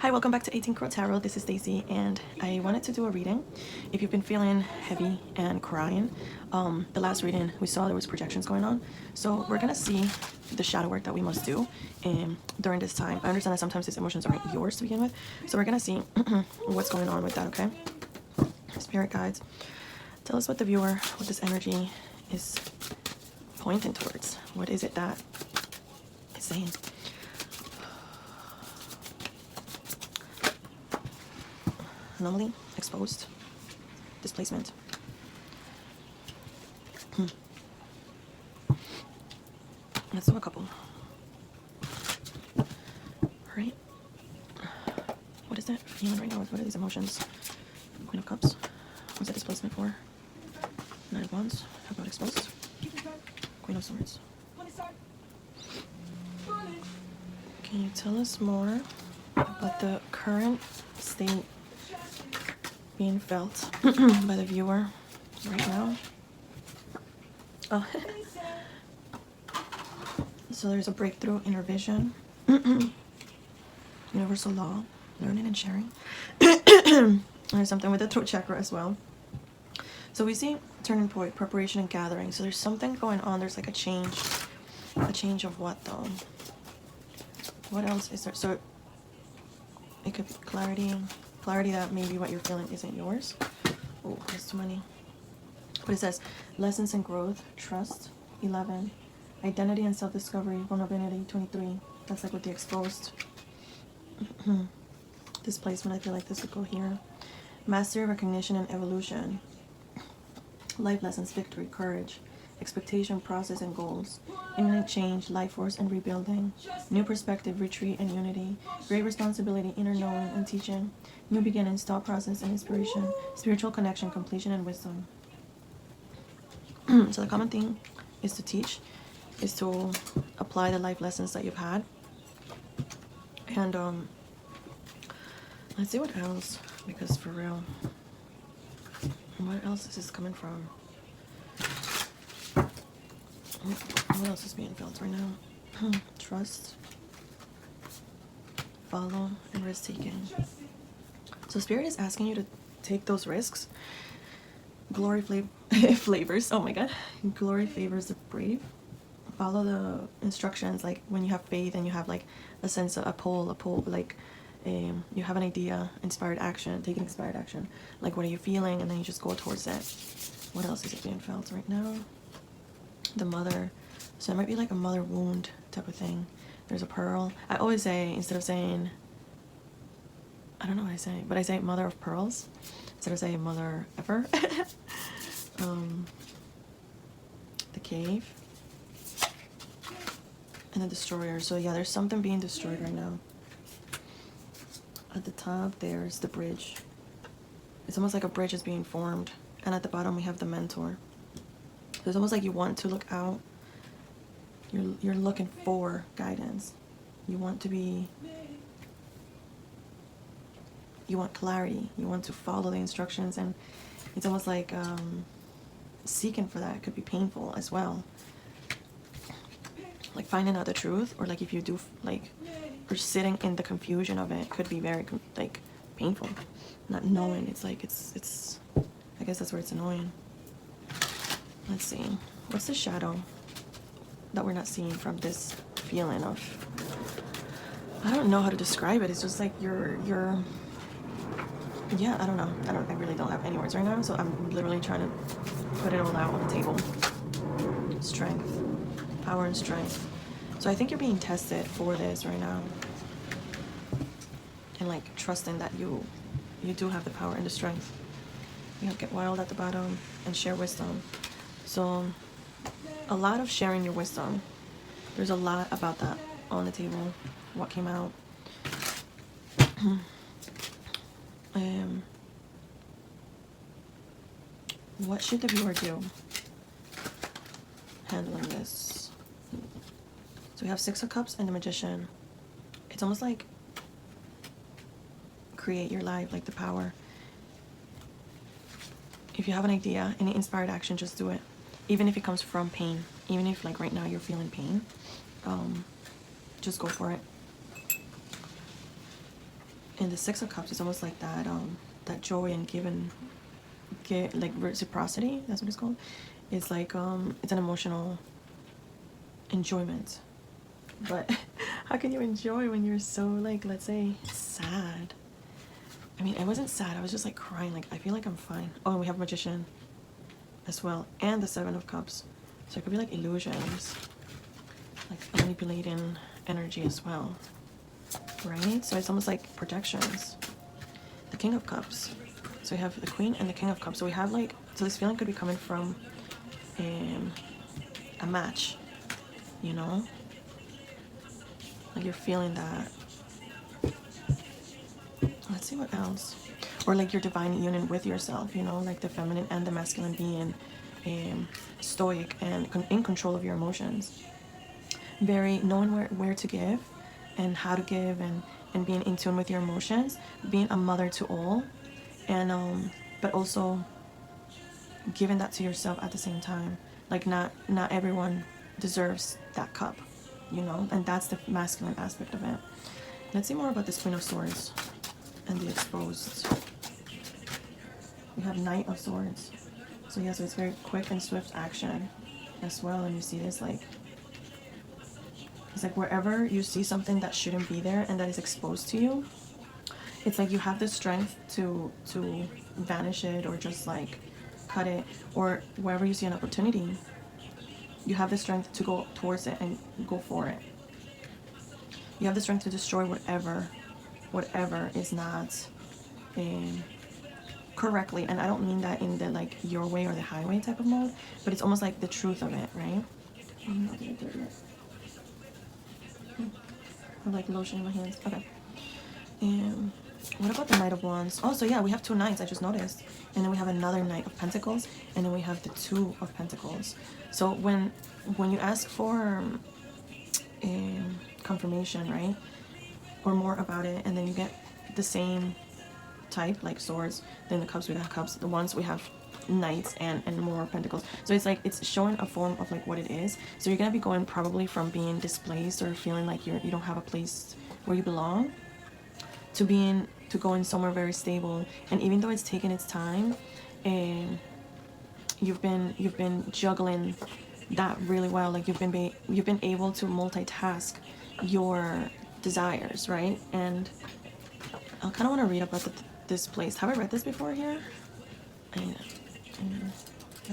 Hi, welcome back to 18 Crow Tarot. This is Stacy, and I wanted to do a reading. If you've been feeling heavy and crying, the last reading we saw there was projections going on. So we're gonna see the shadow work that we must do during this time. I understand that sometimes these emotions aren't yours to begin with, so we're gonna see what's going on with that. Okay, spirit guides, tell us what the viewer, what this energy is pointing towards. What is it that it's saying? Anomaly, exposed, displacement. Let's do a couple. Alright. What is that feeling right now? What are these emotions? Queen of Cups. What's that displacement for? Nine of Wands. How about exposed? Queen of Swords. Can you tell us more about the current state being felt by the viewer right now? Oh. So there's a breakthrough in your vision. Universal law, learning and sharing. There's something with the throat chakra as well. So we see turning point, preparation and gathering. So there's something going on. There's like a change. A change of what though? What else is there? So it could be clarity. Clarity that maybe what you're feeling isn't yours. Oh, there's too many. But it says lessons and growth, trust, 11. Identity and self-discovery, vulnerability, 23. That's like with the exposed. Displacement, I feel like this would go here. Mastery, recognition, and evolution. Life lessons, victory, courage, expectation, process, and goals. Imminent change, life force, and rebuilding. New perspective, retreat, and unity. Great responsibility, inner knowing, and teaching. New beginnings, thought process, and inspiration. Spiritual connection, completion, and wisdom. So the common thing is to teach, is to apply the life lessons that you've had. And let's see what else, because for real, what else is this coming from? What else is being felt right now? Trust, follow, and risk taking. So spirit is asking you to take those risks. Glory flavors, oh my god. Glory favors the brave. Follow the instructions, like when you have faith and you have like a sense of a pull, like you have an idea, inspired action, taking inspired action. Like what are you feeling, and then you just go towards it. What else is it being felt right now? The mother. So it might be like a mother wound type of thing. There's a pearl. I always say, instead of saying, I don't know what I say, but I say mother of pearls instead of saying mother ever. The cave. And the destroyer. So yeah, there's something being destroyed right now. At the top there's the bridge. It's almost like a bridge is being formed. And at the bottom we have the mentor. So it's almost like you want to look out. You're looking for guidance. You want to be, you want clarity. You want to follow the instructions, and it's almost like seeking for that. It could be painful as well. Like finding out the truth, or like if you do like, or sitting in the confusion of it could be very like painful. Not knowing, it's like it's I guess that's where it's annoying. Let's see, what's the shadow that we're not seeing from this feeling of, I don't know how to describe it. It's just like you're yeah, I don't know. I really don't have any words right now, so I'm literally trying to put it all out on the table. Strength, power and strength. So I think you're being tested for this right now. And like trusting that you do have the power and the strength. You know, get wild at the bottom and share wisdom. So a lot of sharing your wisdom. There's a lot about that on the table. What came out. What should the viewer do handling this? So we have Six of Cups and the Magician. It's almost like create your life, like the power. If you have an idea, any inspired action, just do it. Even if it comes from pain. Even if like right now you're feeling pain, just go for it. And the Six of Cups is almost like that that joy and like reciprocity, that's what it's called. It's like it's an emotional enjoyment. But how can you enjoy when you're so, like, let's say, sad? I mean, I wasn't sad, I was just like crying, like I feel like I'm fine. Oh, and we have Magician as well, and the Seven of Cups, so it could be like illusions, like manipulating energy as well, right? So it's almost like projections. The King of Cups, so we have the Queen and the King of Cups, so we have like, so this feeling could be coming from a match, you know, like you're feeling that. Let's see what else. Or like your divine union with yourself, you know, like the feminine and the masculine being stoic and in control of your emotions. Very knowing where to give and how to give, and being in tune with your emotions, being a mother to all, and but also giving that to yourself at the same time. Like not everyone deserves that cup, you know, and that's the masculine aspect of it. Let's see more about this Queen of Swords and the exposed. We have Knight of Swords. So yeah, so it's very quick and swift action as well. And you see this, like, it's like wherever you see something that shouldn't be there and that is exposed to you, it's like you have the strength to vanish it, or just like cut it, or wherever you see an opportunity, you have the strength to go towards it and go for it. You have the strength to destroy whatever is not correctly. And I don't mean that in the like your way or the highway type of mode, but it's almost like the truth of it, right? I'm not gonna do it yet. I like lotion in my hands. Okay. And what about the Knight of Wands? Oh, so yeah, we have two knights, I just noticed. And then we have another Knight of Pentacles, and then we have the Two of Pentacles. So when you ask for confirmation, right, or more about it, and then you get the same type, like swords, then the cups, we have cups, the ones we have knights, and more pentacles. So it's like it's showing a form of like what it is. So you're gonna be going probably from being displaced or feeling like you don't have a place where you belong, to going somewhere very stable. And even though it's taken its time, and you've been juggling that really well, like you've been able to multitask your desires, right? And I kind of want to read about this place. Have I read this before here? I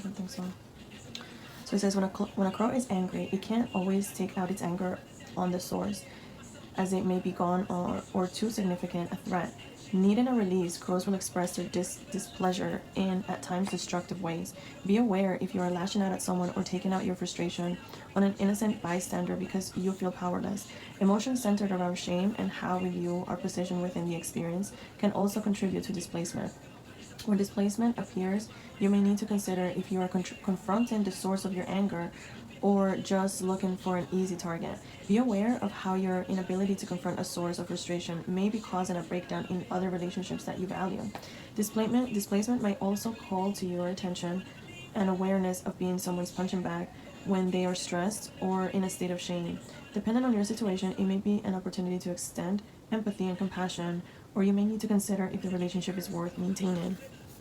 don't think so. So it says, when a crow is angry, it can't always take out its anger on the source, as it may be gone or too significant a threat. Needing a release, crows will express their displeasure in, at times, destructive ways. Be aware if you are lashing out at someone or taking out your frustration on an innocent bystander because you feel powerless. Emotions centered around shame and how we view our position within the experience can also contribute to displacement. When displacement appears, you may need to consider if you are confronting the source of your anger or just looking for an easy target. Be aware of how your inability to confront a source of frustration may be causing a breakdown in other relationships that you value. Displacement might also call to your attention an awareness of being someone's punching bag when they are stressed or in a state of shame. Depending on your situation, it may be an opportunity to extend empathy and compassion, or you may need to consider if the relationship is worth maintaining.